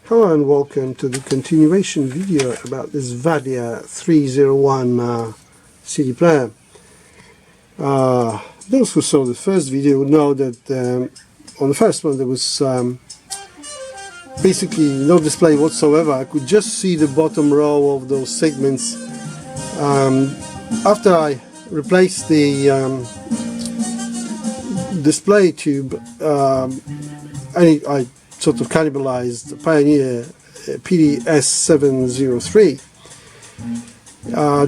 Hello and welcome to the continuation video about this Wadia 301 CD player. Those who saw the first video would know that on the first one there was basically no display whatsoever. I could just see the bottom row of those segments. After I replaced the display tube, I sort of cannibalized the Pioneer PD-S703.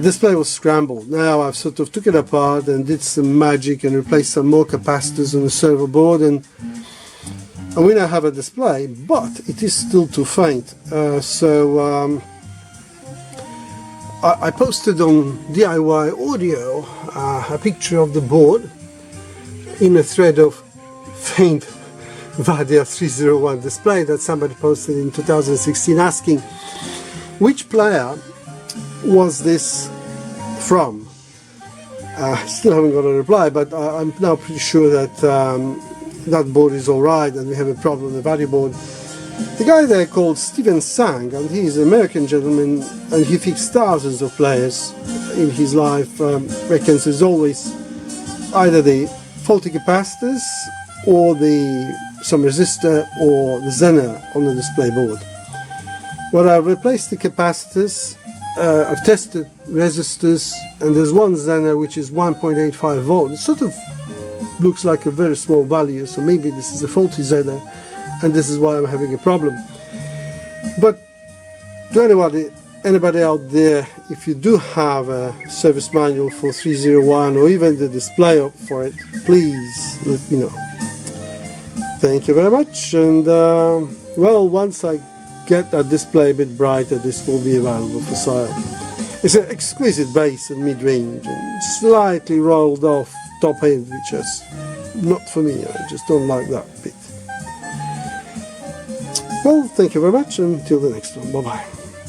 Display was scrambled. Now I've sort of took it apart and did some magic and replaced some more capacitors on the servo board, and we now have a display, but it is still too faint. I posted on DIY Audio a picture of the board in a thread of faint Wadia 301 display that somebody posted in 2016 asking which player was this from. Still haven't got a reply, but I'm now pretty sure that that board is alright and we have a problem with the Wadia board. The guy there called Steven Sang, and he is an American gentleman and he fixed thousands of players in his life. Reckons there's always either the faulty capacitors or some resistor or the Zener on the display board. Well, I've replaced the capacitors, I've tested resistors, and there's one Zener which is 1.85 volt. It sort of looks like a very small value, so maybe this is a faulty Zener and this is why I'm having a problem. But to anybody out there, if you do have a service manual for 301 or even the display for it, please let me know. Thank you very much, and well, once I get that display a bit brighter, this will be available for sale. It's an exquisite bass and mid-range and slightly rolled off top end, which is not for me. I just don't like that bit. Well, thank you very much, and until the next one. Bye bye.